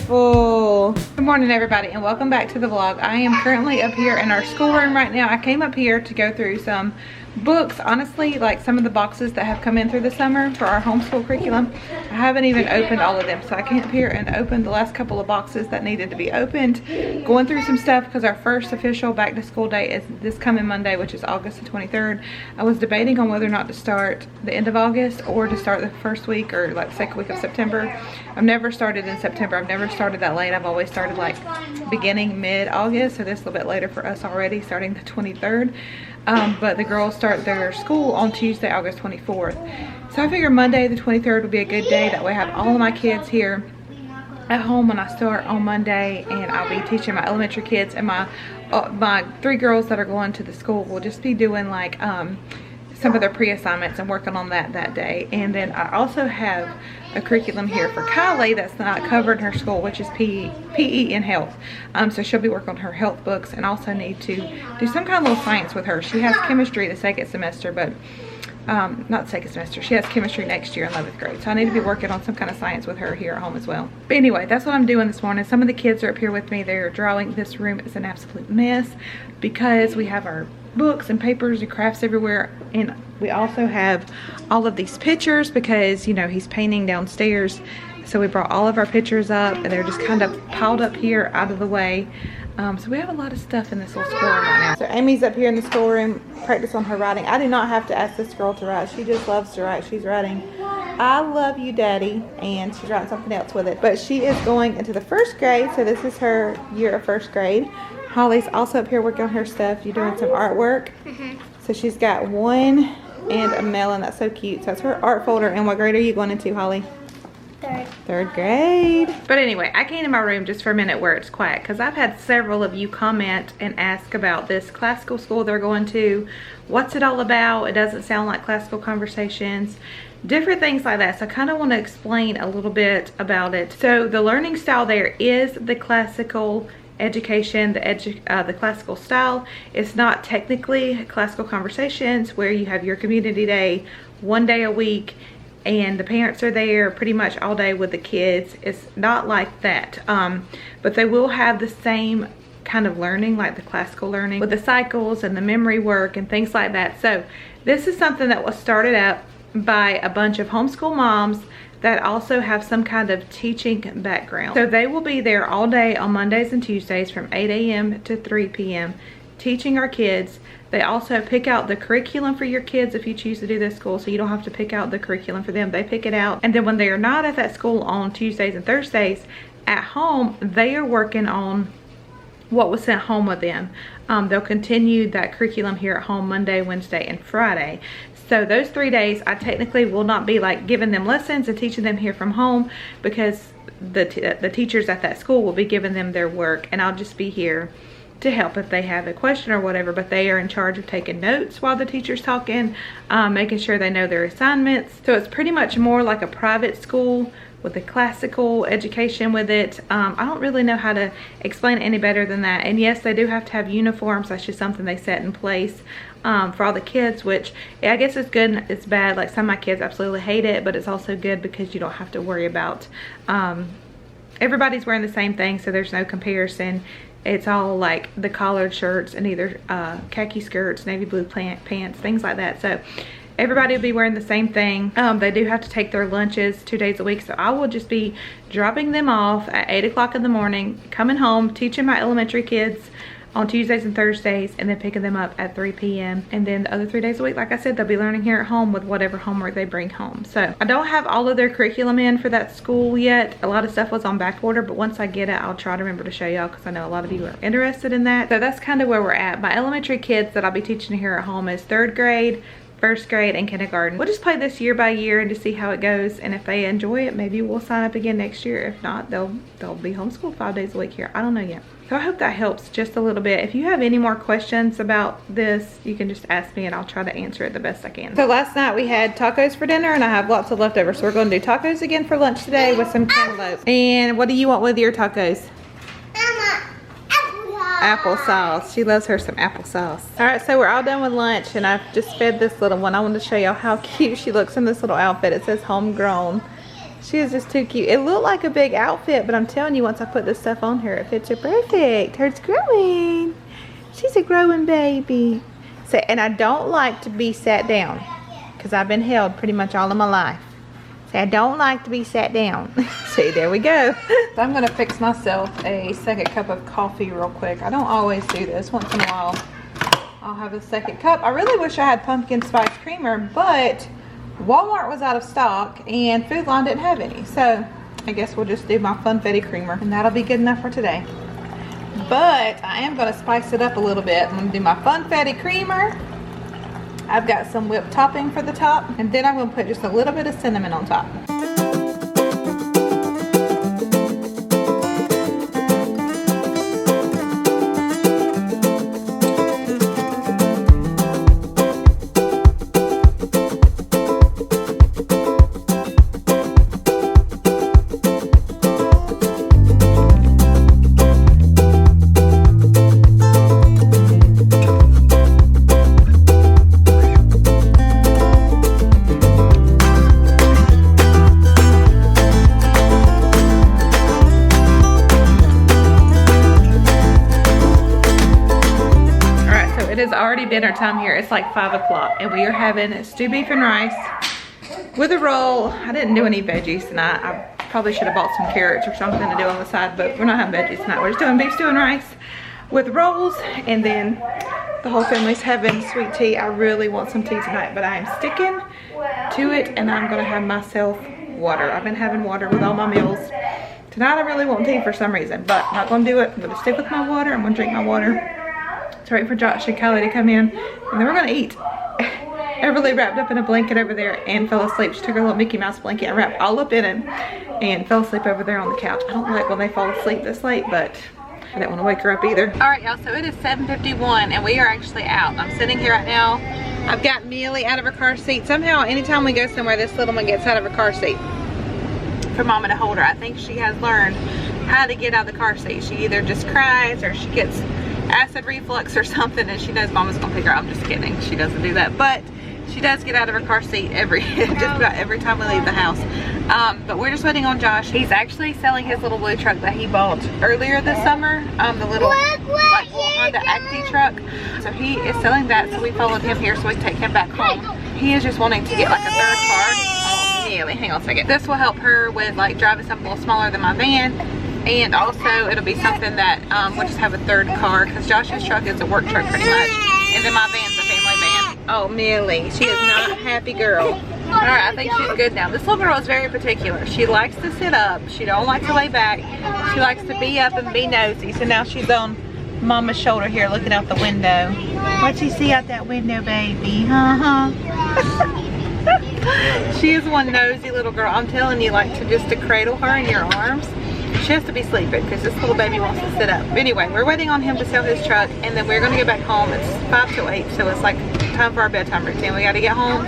beautiful. Good morning, everybody, and welcome back to the vlog. I am currently up here in our schoolroom right now. I came up here to go through some books. Honestly, like some of the boxes that have come in through the summer for our homeschool curriculum, I haven't even opened all of them. So I came up here and opened the last couple of boxes that needed to be opened, going through some stuff because our first official back to school day is this coming Monday, which is August the 23rd. I was debating on whether or not to start the end of August or to start the first week or like second week of September. I've never started in September. I've never started that late. I've always started like beginning mid-August, so this is a little bit later for us already, starting the 23rd. But the girls start their school on Tuesday, August 24th. So I figure Monday the 23rd would be a good day. That way I have all of my kids here at home when I start on Monday, and I'll be teaching my elementary kids, and my 3 girls that are going to the school will just be doing like some of their pre-assignments and working on that day. And then I also have a curriculum here for Kylee that's not covered in her school, which is PE and health. So she'll be working on her health books, and also need to do some kind of little science with her. She has chemistry the second semester, but not the second semester. She has chemistry next year in 11th grade. So I need to be working on some kind of science with her here at home as well. But anyway, that's what I'm doing this morning. Some of the kids are up here with me. They're drawing. This room is an absolute mess because we have our books and papers and crafts everywhere, and we also have all of these pictures because, you know, he's painting downstairs. So we brought all of our pictures up, and they're just kind of piled up here out of the way. So we have a lot of stuff in this little schoolroom right now. So Amy's up here in the schoolroom, practice on her writing. I do not have to ask this girl to write. She just loves to write. She's writing, "I love you, Daddy," and she's writing something else with it. But she is going into the 1st grade, so this is her year of 1st grade. Holly's also up here working on her stuff. You're doing some artwork. So she's got 1 and a melon. That's so cute. So that's her art folder. And what grade are you going into, Holly? 3rd. 3rd grade. But anyway, I came in my room just for a minute where it's quiet because I've had several of you comment and ask about this classical school they're going to. What's it all about? It doesn't sound like classical conversations. Different things like that. So I kind of want to explain a little bit about it. So the learning style there is the classical education, the classical style. It's not technically classical conversations where you have your community day 1 day a week and the parents are there pretty much all day with the kids. It's not like that, but they will have the same kind of learning, like the classical learning with the cycles and the memory work and things like that. So this is something that was started up by a bunch of homeschool moms that also have some kind of teaching background. So they will be there all day on Mondays and Tuesdays from 8 a.m. to 3 p.m. teaching our kids. They also pick out the curriculum for your kids if you choose to do this school, so you don't have to pick out the curriculum for them. They pick it out, and then when they are not at that school on Tuesdays and Thursdays, at home they are working on what was sent home with them. They'll continue that curriculum here at home Monday, Wednesday, and Friday. So those 3 days, I technically will not be like giving them lessons and teaching them here from home, because the teachers at that school will be giving them their work, and I'll just be here to help if they have a question or whatever. But they are in charge of taking notes while the teacher's talking, making sure they know their assignments. So it's pretty much more like a private school with the classical education with it. I don't really know how to explain it any better than that. And yes, they do have to have uniforms. That's just something they set in place for all the kids, which I guess it's good and it's bad. Like some of my kids absolutely hate it, but it's also good because you don't have to worry about everybody's wearing the same thing, so there's no comparison. It's all like the collared shirts and either khaki skirts, navy blue pants, things like that. So everybody will be wearing the same thing. They do have to take their lunches 2 days a week. So I will just be dropping them off at 8 o'clock in the morning, coming home, teaching my elementary kids on Tuesdays and Thursdays, and then picking them up at 3 p.m. And then the other 3 days a week, like I said, they'll be learning here at home with whatever homework they bring home. So I don't have all of their curriculum in for that school yet. A lot of stuff was on back order, but once I get it, I'll try to remember to show y'all because I know a lot of you are interested in that. So that's kind of where we're at. My elementary kids that I'll be teaching here at home is 3rd grade, 1st grade, and kindergarten. We'll just play this year by year and just see how it goes, and if they enjoy it, maybe we'll sign up again next year. If not, they'll be homeschooled 5 days a week here. I don't know yet. So I hope that helps just a little bit. If you have any more questions about this, you can just ask me and I'll try to answer it the best I can. So last night we had tacos for dinner, and I have lots of leftovers, so we're going to do tacos again for lunch today with some cantaloupe. And what do you want with your tacos? Applesauce. She loves her some applesauce. All right, so we're all done with lunch, and I've just fed this little one. I wanted to show y'all how cute she looks in this little outfit. It says homegrown. She is just too cute. It looked like a big outfit, but I'm telling you, once I put this stuff on her, it fits her perfect. Her's growing. She's a growing baby. So, and I don't like to be sat down because I've been held pretty much all of my life. So I don't like to be sat down. See, there we go. So I'm gonna fix myself a second cup of coffee real quick. I don't always do this. Once in a while, I'll have a second cup. I really wish I had pumpkin spice creamer, but Walmart was out of stock and Food Line didn't have any. So I guess we'll just do my Funfetti creamer and that'll be good enough for today. But I am gonna spice it up a little bit. I'm gonna do my Funfetti creamer. I've got some whipped topping for the top, and then I'm gonna put just a little bit of cinnamon on top. It is already dinner time here. It's like 5 o'clock and we are having stew beef and rice with a roll. I didn't do any veggies tonight. I probably should have bought some carrots or something to do on the side, but we're not having veggies tonight. We're just doing beef stew and rice with rolls, and then the whole family's having sweet tea. I really want some tea tonight, but I am sticking to it, and I'm gonna have myself water. I've been having water with all my meals. Tonight I really want tea for some reason, but I'm not gonna do it. I'm gonna stick with my water. I'm gonna drink my water. It's right for Josh and Kylee to come in, and then we're gonna eat. Everly wrapped up in a blanket over there and fell asleep. She took her little Mickey Mouse blanket and wrapped all up in it and fell asleep over there on the couch. I don't like when they fall asleep this late, but I didn't want to wake her up either. All right, y'all, so it is 7:51 and we are actually out. I'm sitting here right now. I've got Millie out of her car seat. Somehow, anytime we go somewhere, this little one gets out of her car seat for Mama to hold her. I think she has learned how to get out of the car seat. She either just cries or she gets acid reflux or something, and she knows Mama's gonna pick her up. I'm just kidding, she doesn't do that, but she does get out of her car seat just about every time we leave the house. But we're just waiting on Josh. He's actually selling his little blue truck that he bought earlier this summer, the little like Honda Acti truck. So he is selling that, so we followed him here so we can take him back home. He is just wanting to get like a third car. Oh, Millie, hang on a second. This will help her with like driving something a little smaller than my van. And also it'll be something that we'll just have a third car, because Josh's truck is a work truck pretty much, and then my van's a family van. Oh, Millie, she is not a happy girl. All right, I think she's good now. This little girl is very particular. She likes to sit up. She don't like to lay back. She likes to be up and be nosy. So now she's on Mama's shoulder here looking out the window. What you see out that window, baby? She is one nosy little girl. I'm telling you, like, to cradle her in your arms. She has to be sleeping because this little baby wants to sit up. Anyway, we're waiting on him to sell his truck, and then we're going to go back home. It's 5 till 8, so it's like time for our bedtime routine. We got to get home,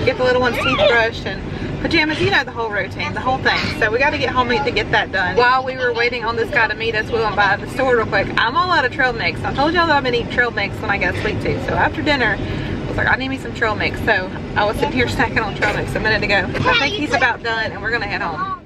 get the little one's teeth brushed and pajamas, you know, the whole routine, the whole thing. So we got to get home to get that done. While we were waiting on this guy to meet us, we went by the store real quick. I'm all out of trail mix. I told y'all that I've been eating trail mix when I got sweet tooth. So after dinner, I was like, I need me some trail mix. So I was sitting here snacking on trail mix a minute ago. I think he's about done, and we're going to head home.